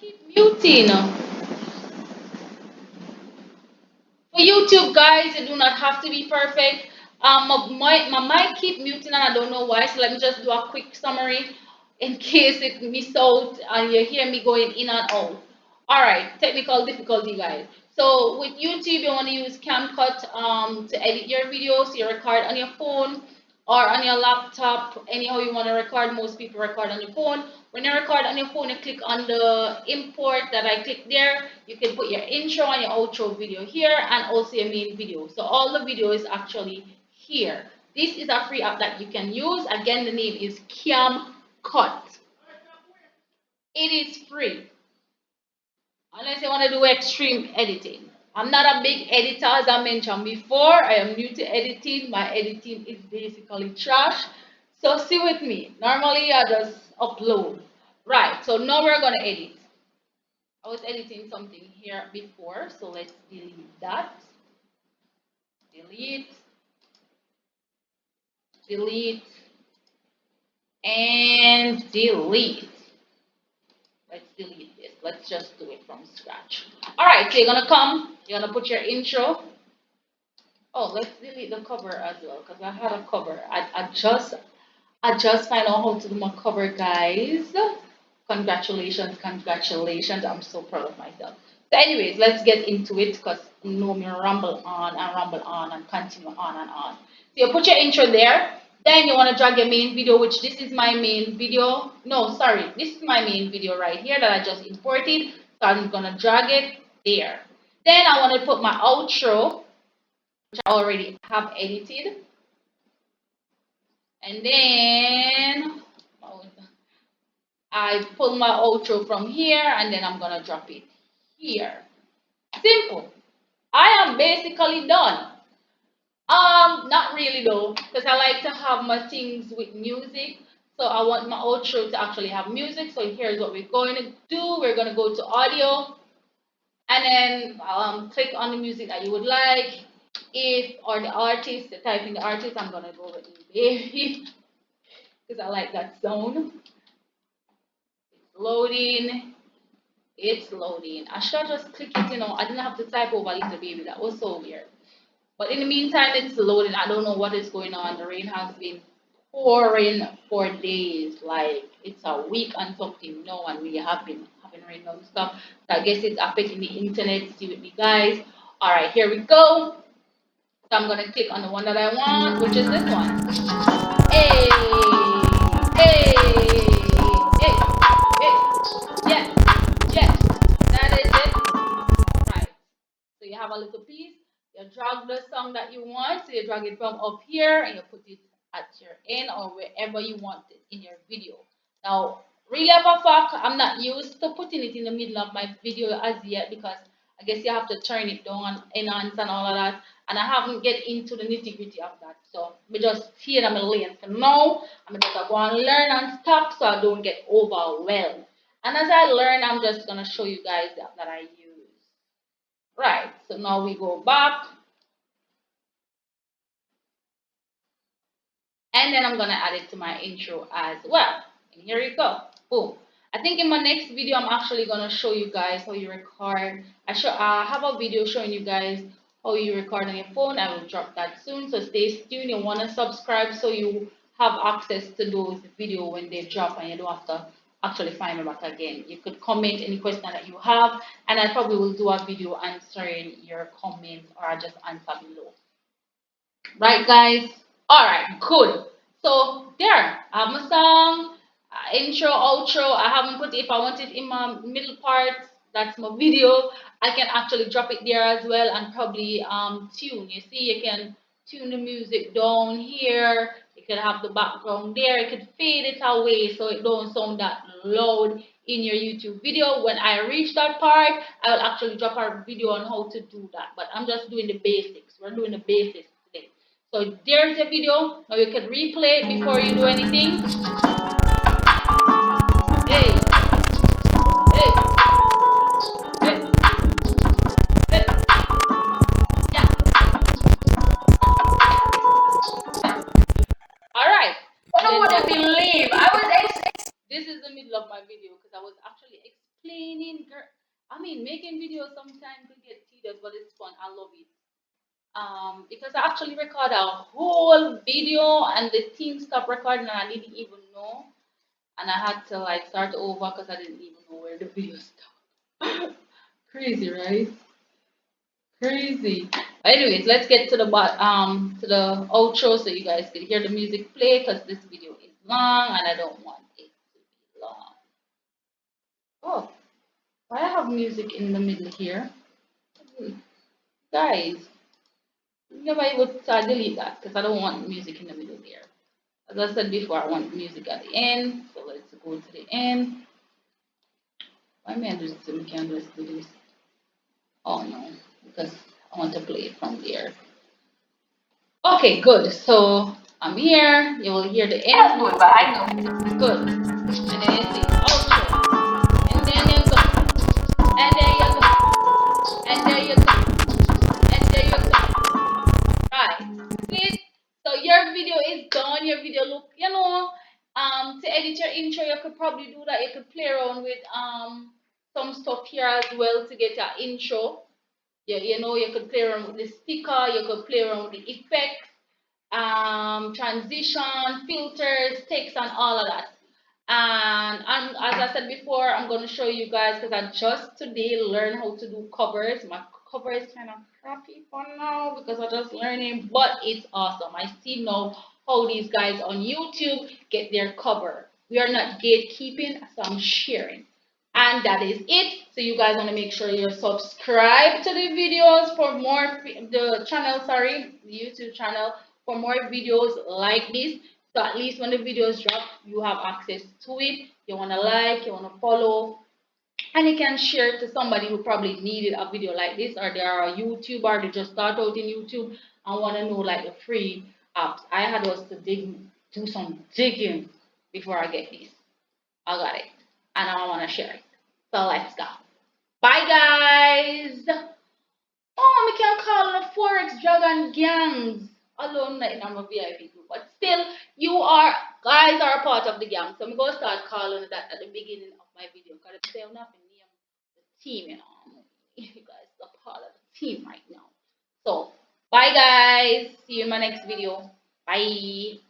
keep muting. For YouTube, guys, you do not have to be perfect. My mic keep muting and I don't know why. So let me just do a quick summary in case it miss out and you hear me going in and out. All right, technical difficulty, guys. So with YouTube, you want to use Capcut to edit your videos. You record on your phone or on your laptop, anyhow you want to record. Most people record on your phone. When you record on your phone, you click on the import that I clicked there. You can put your intro and your outro video here and also your main video. So all the video is actually here. This is a free app that you can use. Again, the name is Capcut. It is free unless you want to do extreme editing. I'm not a big editor, as I mentioned before. I am new to editing. My editing is basically trash. So see with me. Normally I just upload. Right, so now we're gonna edit. I was editing something here before, so let's delete that. Delete, delete, and delete. Let's delete this. Let's just do it from scratch. All right, so you're gonna put your intro. Oh, let's delete the cover as well because I had a cover. I just find out how to do my cover, guys. Congratulations, congratulations. I'm so proud of myself. So, anyways, let's get into it because you know me ramble on and continue on and on. So you put your intro there. Then you want to drag your main video, which this is my main video. No, sorry, this is my main video right here that I just imported. So I'm gonna drag it there. Then I want to put my outro, which I already have edited. And then I pull my outro from here and then I'm gonna drop it here. Simple. I am basically done. Not really though, because I like to have my things with music. So I want my outro to actually have music. So here's what we're going to do. We're gonna go to audio and then click on the music that you would like. If or the artist, type in the artist, I'm gonna go with the baby because I like that sound. It's loading. It's loading. I should just click it, I didn't have to type over little baby. That was so weird. But in the meantime, it's loading. I don't know what is going on. The rain has been pouring for days. Like it's a week and something now, and we have been having rain non-stop. So I guess it's affecting the internet. See with me, guys. Alright, here we go. So I'm gonna click on the one that I want, which is this one. Hey, hey, hey, hey. Yeah, yeah. That is it. Right. So you have a little piece. You drag the song that you want. So you drag it from up here and you put it at your end or wherever you want it in your video. Now, really of a fact, I'm not used to putting it in the middle of my video as yet because I guess you have to turn it down, enhance and all of that. And I haven't get into the nitty gritty of that. So we just here in my lane for now. I'm just gonna go and learn and stop so I don't get overwhelmed. And as I learn, I'm just gonna show you guys that I use. Right, so now we go back and then I'm gonna add it to my intro as well. And here you go. Boom. I think in my next video I'm actually gonna show you guys how you record. I have a video showing you guys how you record on your phone. I will drop that soon. So stay tuned. You wanna subscribe so you have access to those videos when they drop and you don't have to actually find them back again. You could comment any question that you have and I probably will do a video answering your comments or I just answer below. Right, guys? All right, good. So there, I have my song, intro, outro. I haven't put it. If I want it in my middle part, that's my video. I can actually drop it there as well and probably tune. You see, you can tune the music down here. You can have the background there. You can fade it away so it don't sound that loud in your YouTube video. When I reach that part, I will actually drop a video on how to do that. But I'm just doing the basics. We're doing the basics today. So there's a video. Now you can replay it before you do anything. Hey, hey, hey, hey. Yeah. All right. I don't want to believe. This is the middle of my video because I was actually explaining. I mean, making videos sometimes could get tedious, but it's fun. I love it. Because I actually record a whole video and the team stopped recording and I didn't even know. And I had to like start over because I didn't even know where the video stopped. Crazy, right? Crazy. Anyways, let's get to to the outro so you guys can hear the music play because this video is long and I don't want it to be long. Oh, why I have music in the middle here? Guys, never would delete that because I don't want music in the middle there. As I said before, I want music at the end. So let's go to the end. Why may I do this? We can't just do this. Oh no, because I want to play it from there. Okay, good. So I'm here. You will hear the end. That's good, but I know. Good. And then you see outro. And then you go. And there you go. And there you go. And there you go. Right. See? So your video is done. Your video look, to edit your intro, you could probably do that. You could play around with some stuff here as well to get your intro. Yeah, you could play around with the sticker, you could play around with the effects, transition, filters, text, and all of that. And as I said before, I'm going to show you guys because I just today learned how to do covers. My cover is kind of crappy for now because I'm just learning, but it's awesome. I see now how these guys on YouTube get their cover. We are not gatekeeping, so I'm sharing. And that is it. So you guys want to make sure you're subscribed to the videos for more, the channel, sorry, the YouTube channel for more videos like this. So at least when the videos drop, you have access to it. You want to like, you want to follow, and you can share it to somebody who probably needed a video like this, or they are a YouTuber, they just start out in YouTube and want to know like the free apps. I had us to do some digging before I get this. I got it, and I want to share it. So let's go. Bye, guys. Oh, we can call on a Forex Dragon gangs. Alone like I'm a VIP group, but still, you are guys are a part of the gang. So I'm gonna start calling that at the beginning of my video. Cause it's still nothing name the team, You guys are part of the team right now. So bye, guys. See you in my next video. Bye.